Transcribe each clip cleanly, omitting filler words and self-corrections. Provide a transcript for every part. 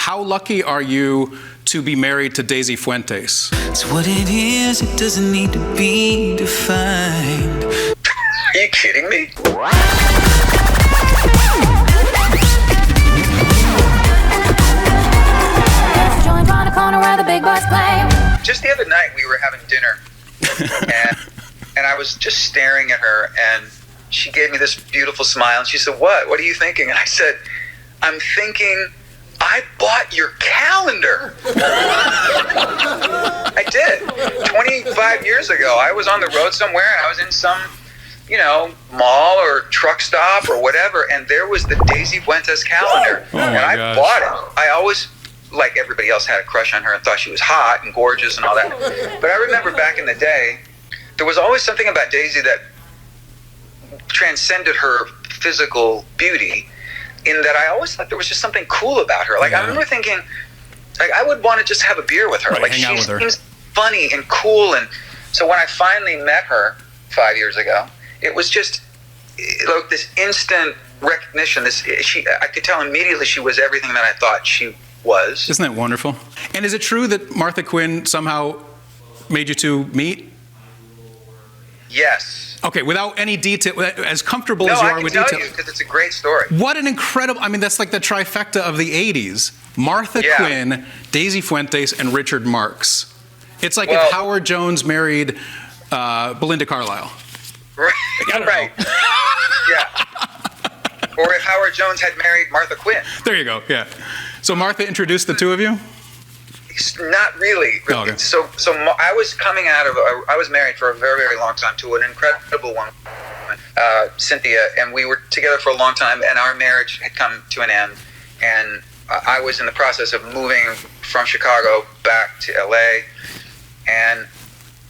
how lucky are you to be married to Daisy Fuentes? It's what it is, it doesn't need to be defined. Are you kidding me? Just the other night we were having dinner and I was just staring at her, and she gave me this beautiful smile, and she said, What are you thinking? And I said, I'm thinking I bought your calendar. I did. 25 years ago, I was on the road somewhere, and I was in some, mall or truck stop or whatever, and there was the Daisy Fuentes calendar. Oh, and I bought it. I always, like everybody else, had a crush on her and thought she was hot and gorgeous and all that. But I remember back in the day, there was always something about Daisy that transcended her physical beauty, in that I always thought there was just something cool about her. Like, I remember thinking, like, I would want to just have a beer with her. Right, like, hang out she with her. seems funny and cool. And so when I finally met her 5 years ago, it was just like this instant recognition. I could tell immediately she was everything that I thought she was. Isn't that wonderful? And is it true that Martha Quinn somehow made you two meet? Yes. Okay, without any detail, as comfortable as you are with detail. No, I can tell you, because it's a great story. What an incredible, that's like the trifecta of the 80s. Martha Quinn, Daisy Fuentes, and Richard Marx. It's like if Howard Jones married Belinda Carlisle. Right. Right. Yeah. Or if Howard Jones had married Martha Quinn. There you go, yeah. So Martha introduced the two of you? Not really. Oh, okay. So I was married for a very, very long time to an incredible woman, Cynthia, and we were together for a long time, and our marriage had come to an end, and I was in the process of moving from Chicago back to LA, and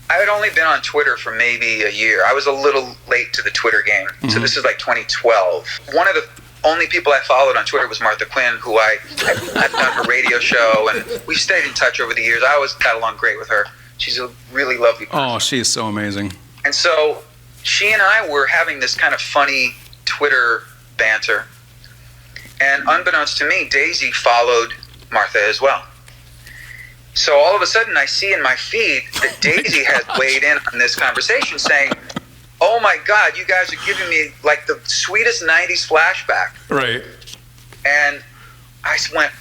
I had only been on Twitter for maybe a year. I was a little late to the Twitter game. Mm-hmm. So this is like 2012. One of the only people I followed on Twitter was Martha Quinn, who I've done her radio show, and we've stayed in touch over the years. I always got along great with her. She's a really lovely person. Oh, she is so amazing. And so she and I were having this kind of funny Twitter banter. And unbeknownst to me, Daisy followed Martha as well. So all of a sudden I see in my feed that Daisy has weighed in on this conversation, saying, oh my God, you guys are giving me like the sweetest 90s flashback. Right. And I went,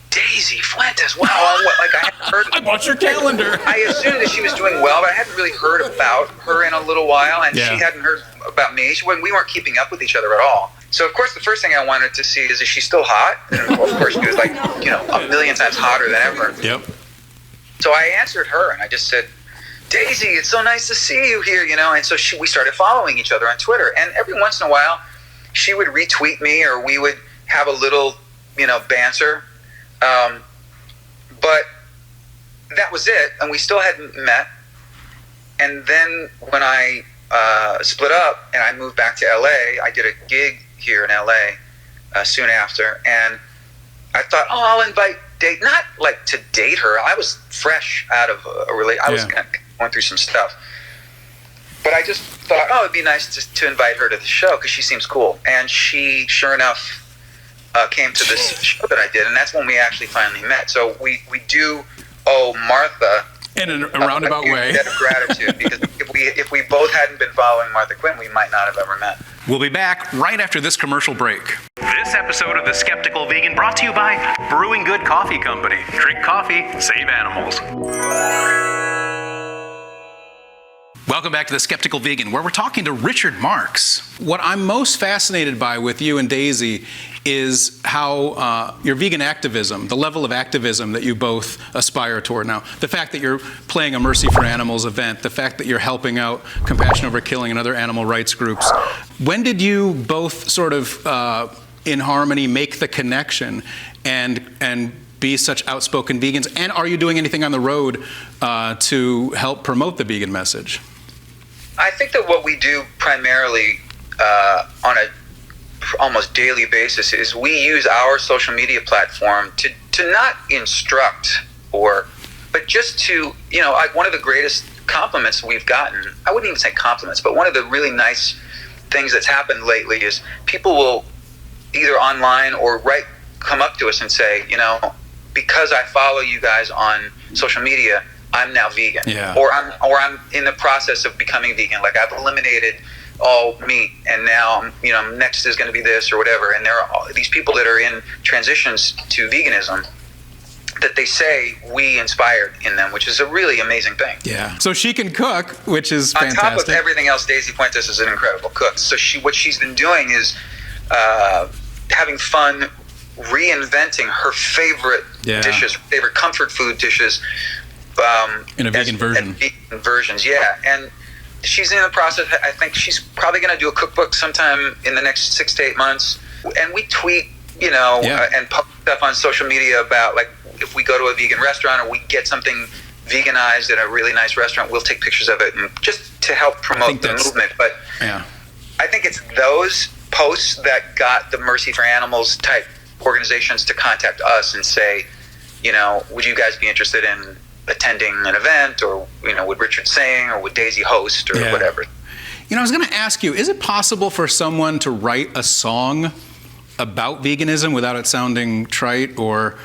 Daisy Fuentes, wow. I hadn't heard. I bought your calendar. I assumed that she was doing well, but I hadn't really heard about her in a little while, and she hadn't heard about me. We weren't keeping up with each other at all. So, of course, the first thing I wanted to see is she still hot? And, of course, she was like, a million times hotter than ever. Yep. So I answered her, and I just said, Daisy, it's so nice to see you here, And so we started following each other on Twitter. And every once in a while, she would retweet me, or we would have a little, banter. But that was it, and we still hadn't met. And then when I split up and I moved back to LA, I did a gig here in LA soon after, and I thought, I'll invite not like to date her. I was fresh out of a relationship. I was going through some stuff. But I just thought, it'd be nice to invite her to the show because she seems cool. And she, sure enough, came to this show that I did, and that's when we actually finally met. So we do owe Martha in a roundabout way a debt of gratitude, because if we both hadn't been following Martha Quinn, we might not have ever met. We'll be back right after this commercial break. This episode of The Skeptical Vegan brought to you by Brewing Good Coffee Company. Drink coffee, save animals. Welcome back to The Skeptical Vegan, where we're talking to Richard Marx. What I'm most fascinated by with you and Daisy is how your vegan activism, the level of activism that you both aspire toward now. The fact that you're playing a Mercy for Animals event, the fact that you're helping out Compassion Over Killing and other animal rights groups. When did you both sort of, in harmony, make the connection and be such outspoken vegans? And are you doing anything on the road to help promote the vegan message? I think that what we do primarily on a almost daily basis is we use our social media platform to not instruct but just to, like one of the greatest compliments we've gotten, I wouldn't even say compliments, but one of the really nice things that's happened lately is people will either online or come up to us and say, because I follow you guys on social media, I'm now vegan, Yeah. or I'm in the process of becoming vegan. Like I've eliminated all meat, and now next is going to be this or whatever. And there are these people that are in transitions to veganism that they say we inspired in them, which is a really amazing thing. Yeah. So she can cook, which is On fantastic. top of everything else, Daisy Fuentes is an incredible cook. So what she's been doing is having fun reinventing her favorite dishes, favorite comfort food dishes, in a vegan version. Vegan versions, yeah. And she's in the process. I think she's probably going to do a cookbook sometime in the next 6 to 8 months. And we tweet, and post stuff on social media about, like, if we go to a vegan restaurant or we get something veganized at a really nice restaurant, we'll take pictures of it, and just to help promote the movement. But I think it's those posts that got the Mercy for Animals type organizations to contact us and say, would you guys be interested in attending an event, or would Richard sing, or would Daisy host, or whatever. I was going to ask you, is it possible for someone to write a song about veganism without it sounding trite or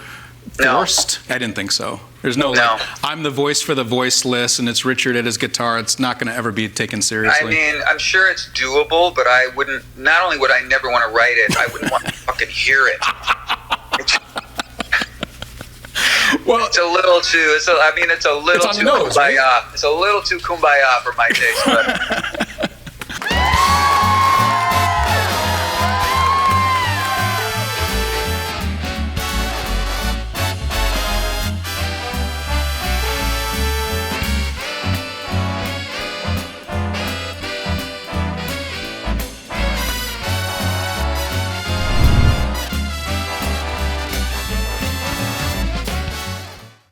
forced? I didn't think so. There's no. Like, I'm the voice for the voiceless, and it's Richard at his guitar. It's not going to ever be taken seriously. I mean, I'm sure it's doable, but I wouldn't. Not only would I never want to write it, I wouldn't want to fucking hear it. Well, it's a little too. It's a little too kumbaya. It's a little too kumbaya for my taste. But